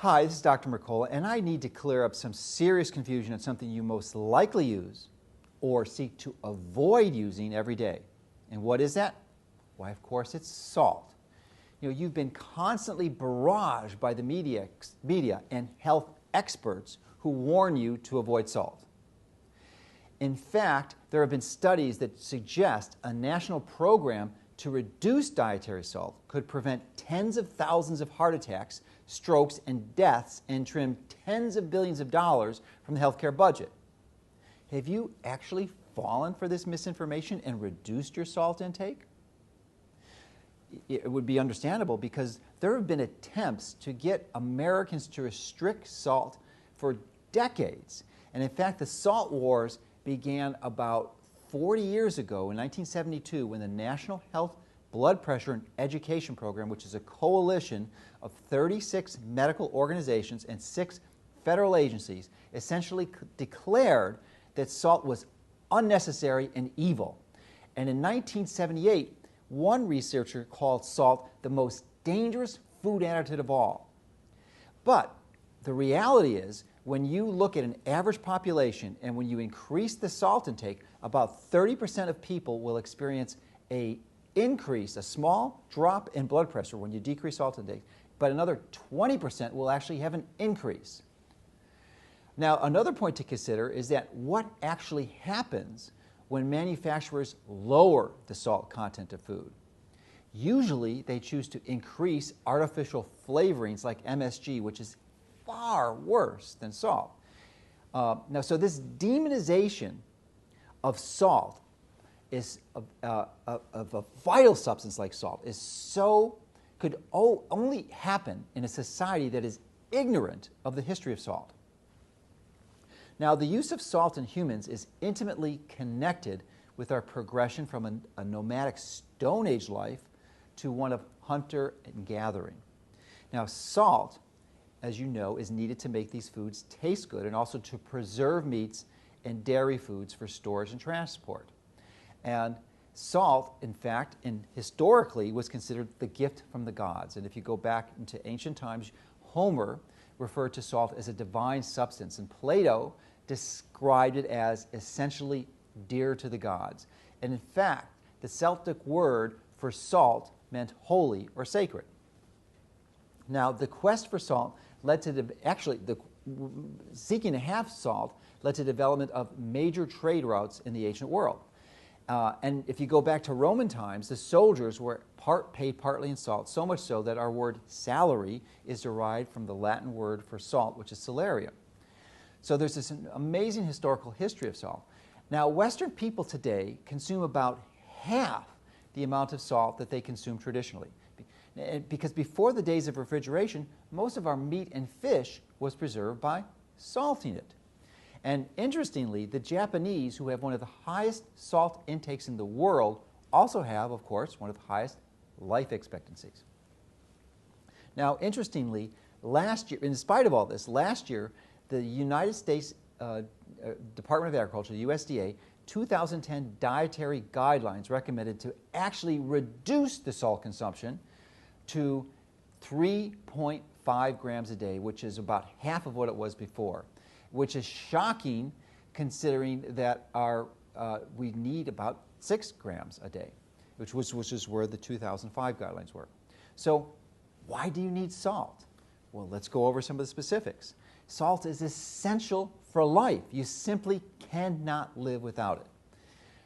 Hi, this is Dr. Mercola, and I need to clear up some serious confusion on something you most likely use or seek to avoid using every day. And what is that? Why, of course, it's salt. You've been constantly barraged by the media and health experts who warn you to avoid salt. In fact, there have been studies that suggest a national program to reduce dietary salt could prevent tens of thousands of heart attacks, strokes, and deaths and trim tens of billions of dollars from the healthcare budget. Have you actually fallen for this misinformation and reduced your salt intake? It would be understandable because there have been attempts to get Americans to restrict salt for decades. And in fact, the salt wars began about 40 years ago in 1972 when the National Health, Blood Pressure, and Education Program, which is a coalition of 36 medical organizations and 6 federal agencies, essentially declared that salt was unnecessary and evil. And in 1978, one researcher called salt the most dangerous food additive of all. But the reality is, when you look at an average population and when you increase the salt intake, about 30% of people will experience a small drop in blood pressure when you decrease salt intake, but another 20% will actually have an increase. Now, another point to consider is that what actually happens when manufacturers lower the salt content of food. Usually, they choose to increase artificial flavorings like MSG, which is far worse than salt. So this demonization of salt is of a vital substance like salt could only happen in a society that is ignorant of the history of salt. Now, the use of salt in humans is intimately connected with our progression from a nomadic Stone Age life to one of hunter and gathering. Now, salt, as you know, is needed to make these foods taste good and also to preserve meats and dairy foods for storage and transport. And salt, in fact, historically was considered the gift from the gods. And if you go back into ancient times, Homer referred to salt as a divine substance, and Plato described it as essentially dear to the gods. And in fact, the Celtic word for salt meant holy or sacred. Now, the quest for salt led to seeking to have salt led to development of major trade routes in the ancient world. And if you go back to Roman times, the soldiers were paid partly in salt, so much so that our word salary is derived from the Latin word for salt, which is salarium. So there's this amazing historical history of salt. Now, Western people today consume about half the amount of salt that they consume traditionally. Because before the days of refrigeration, most of our meat and fish was preserved by salting it. And interestingly, the Japanese, who have one of the highest salt intakes in the world, also have, of course, one of the highest life expectancies. Now, interestingly, last year, in spite of all this, last year, the United States Department of Agriculture, the USDA, 2010 dietary guidelines recommended to actually reduce the salt consumption to 3.5 grams a day, which is about half of what it was before, which is shocking considering that we need about 6 grams a day, which is where the 2005 guidelines were. So why do you need salt? Well, let's go over some of the specifics. Salt is essential for life. You simply cannot live without it.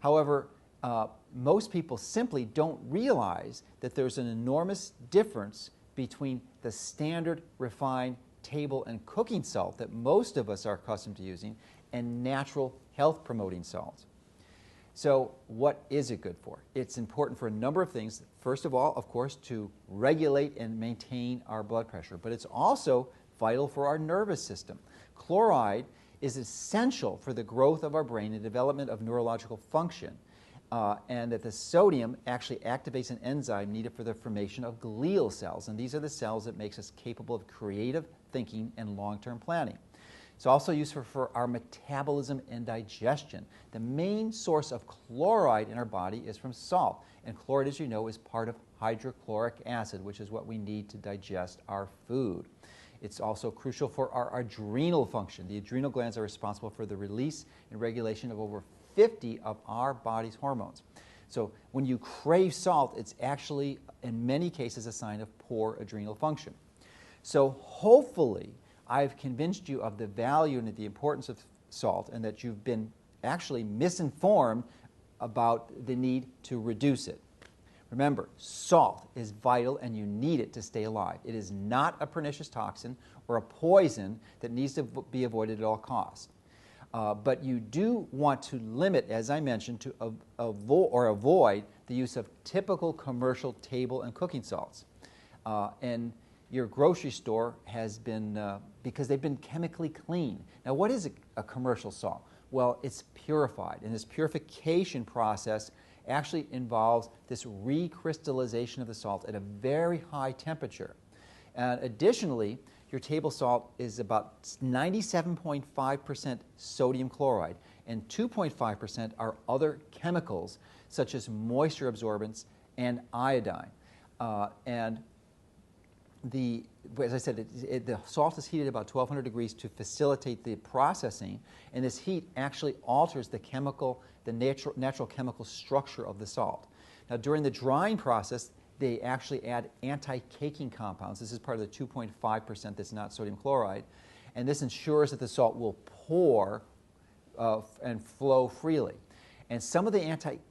However, most people simply don't realize that there's an enormous difference between the standard refined table and cooking salt that most of us are accustomed to using and natural health promoting salts. So what is it good for? It's important for a number of things. First of all, of course, to regulate and maintain our blood pressure, but it's also vital for our nervous system. Chloride is essential for the growth of our brain and development of neurological function. And that the sodium actually activates an enzyme needed for the formation of glial cells. And these are the cells that makes us capable of creative thinking and long-term planning. It's also useful for our metabolism and digestion. The main source of chloride in our body is from salt. And chloride, as you know, is part of hydrochloric acid, which is what we need to digest our food. It's also crucial for our adrenal function. The adrenal glands are responsible for the release and regulation of over 50 of our body's hormones. So when you crave salt, it's actually, in many cases, a sign of poor adrenal function. So hopefully, I've convinced you of the value and the importance of salt, and that you've been actually misinformed about the need to reduce it. Remember, salt is vital and you need it to stay alive. It is not a pernicious toxin or a poison that needs to be avoided at all costs. But you do want to limit, as I mentioned, to avoid the use of typical commercial table and cooking salts. And your grocery store has been, because they've been chemically cleaned. Now, what is a commercial salt? Well, it's purified, and this purification process actually involves this recrystallization of the salt at a very high temperature. And additionally, your table salt is about 97.5% sodium chloride, and 2.5% are other chemicals such as moisture absorbents and iodine. As I said, the salt is heated about 1200 degrees to facilitate the processing, and this heat actually alters the natural chemical structure of the salt. Now, during the drying process, they actually add anti-caking compounds. This is part of the 2.5% that's not sodium chloride, and this ensures that the salt will pour and flow freely. And some of the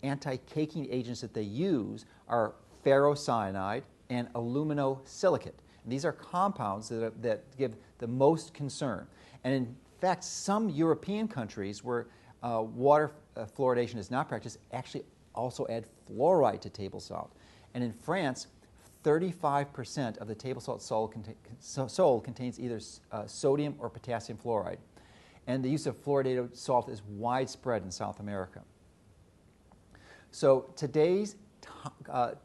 anti-caking agents that they use are ferrocyanide and aluminosilicate. And these are compounds that give the most concern. And in fact, some European countries where water fluoridation is not practiced actually also add fluoride to table salt. And in France, 35% of the table salt sold contains either sodium or potassium fluoride. And the use of fluoridated salt is widespread in South America. So today's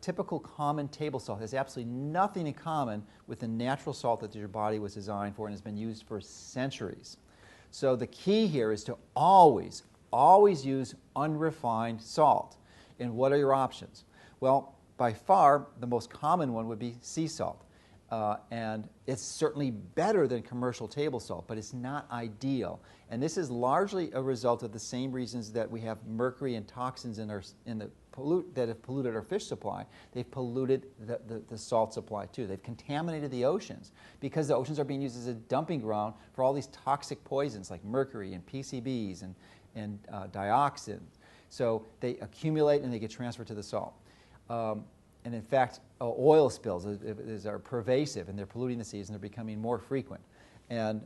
typical common table salt has absolutely nothing in common with the natural salt that your body was designed for and has been used for centuries. So the key here is to always use unrefined salt. And what are your options? Well, by far, the most common one would be sea salt. And it's certainly better than commercial table salt, but it's not ideal. And this is largely a result of the same reasons that we have mercury and toxins that have polluted our fish supply. They've polluted the salt supply too. They've contaminated the oceans because the oceans are being used as a dumping ground for all these toxic poisons like mercury and PCBs and dioxin. So they accumulate and they get transferred to the salt. And in fact, oil spills are pervasive, and they're polluting the seas, and they're becoming more frequent. And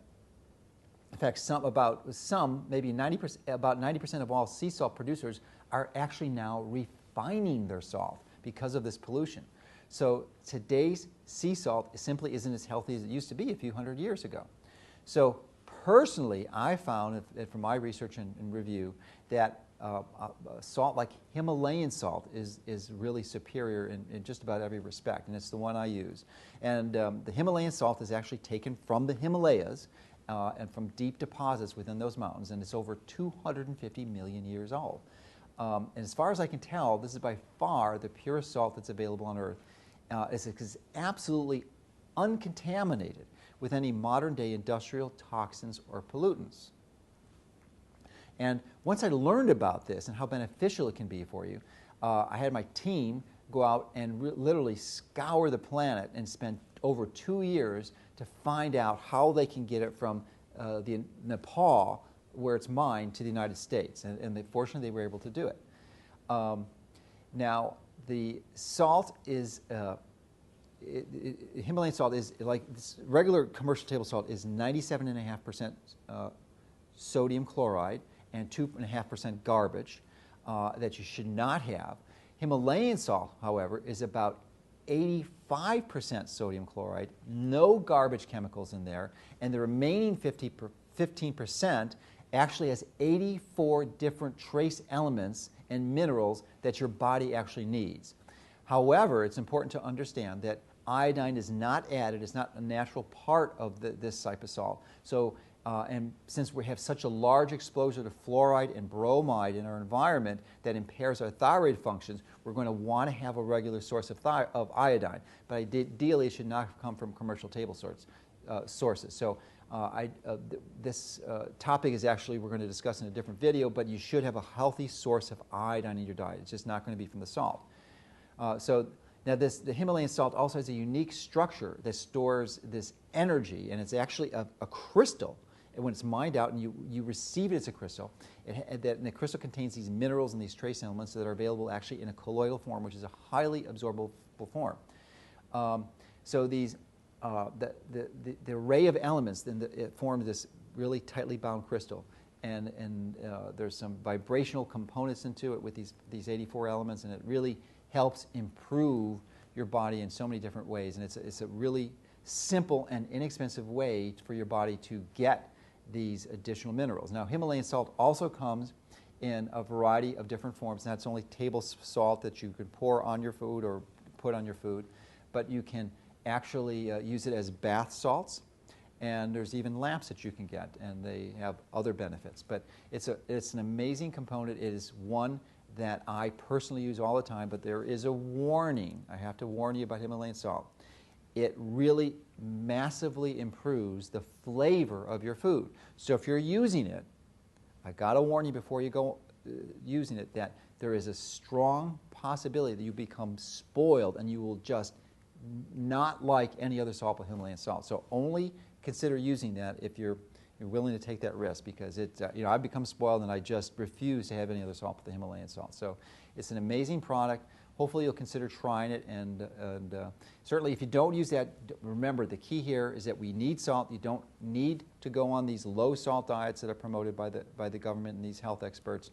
in fact, about 90% of all sea salt producers are actually now refining their salt because of this pollution. So today's sea salt simply isn't as healthy as it used to be a few hundred years ago. So personally, I found from my research and review that salt like Himalayan salt is really superior in just about every respect, and it's the one I use. And the Himalayan salt is actually taken from the Himalayas and from deep deposits within those mountains, and it's over 250 million years old. And as far as I can tell, this is by far the purest salt that's available on Earth. It's absolutely uncontaminated with any modern-day industrial toxins or pollutants. And once I learned about this and how beneficial it can be for you, I had my team go out and literally scour the planet and spend over 2 years to find out how they can get it from Nepal, where it's mined, to the United States. And fortunately, they were able to do it. Now, the salt is, Himalayan salt is like regular commercial table salt is 97.5% sodium chloride and 2.5% garbage that you should not have. Himalayan salt, however, is about 85% sodium chloride, no garbage chemicals in there, and the remaining 15% actually has 84 different trace elements and minerals that your body actually needs. However, it's important to understand that iodine is not added, it's not a natural part of this type of salt. So, and since we have such a large exposure to fluoride and bromide in our environment that impairs our thyroid functions, we're going to want to have a regular source of iodine. But ideally, it should not come from commercial table salts. sources. So this topic is actually we're going to discuss in a different video, but you should have a healthy source of iodine in your diet. It's just not going to be from the salt. So now the Himalayan salt also has a unique structure that stores this energy, and it's actually a crystal. And when it's mined out and you receive it as a crystal, and the crystal contains these minerals and these trace elements that are available actually in a colloidal form, which is a highly absorbable form. So these the array of elements then it forms this really tightly bound crystal, and there's some vibrational components into it with these 84 elements, and it really helps improve your body in so many different ways. And it's a really simple and inexpensive way for your body to get these additional minerals. Now, Himalayan salt also comes in a variety of different forms. That's only table salt that you could pour on your food or put on your food, but you can actually use it as bath salts, and there's even lamps that you can get, and they have other benefits. But it's an amazing component. It is one that I personally use all the time, but there is a warning. I have to warn you about Himalayan salt. It really massively improves the flavor of your food. So if you're using it, I got to warn you before you go using it that there is a strong possibility that you become spoiled and you will just not like any other salt but Himalayan salt. So only consider using that if you're willing to take that risk, because I've become spoiled and I just refuse to have any other salt but the Himalayan salt. So it's an amazing product. Hopefully you'll consider trying it, and certainly if you don't use that, remember the key here is that we need salt. You don't need to go on these low salt diets that are promoted by the government and these health experts,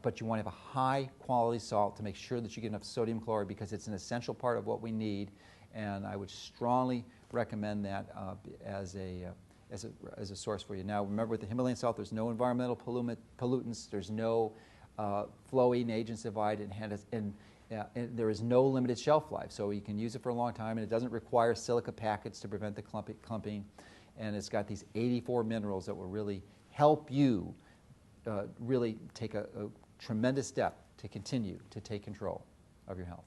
but you want to have a high quality salt to make sure that you get enough sodium chloride, because it's an essential part of what we need, and I would strongly recommend that as a source for you. Now remember, with the Himalayan salt, there's no environmental pollutants, there's no flowing agents of iodine, and there is no limited shelf life, so you can use it for a long time, and it doesn't require silica packets to prevent the clumping, and it's got these 84 minerals that will really help you really take a tremendous step to continue to take control of your health.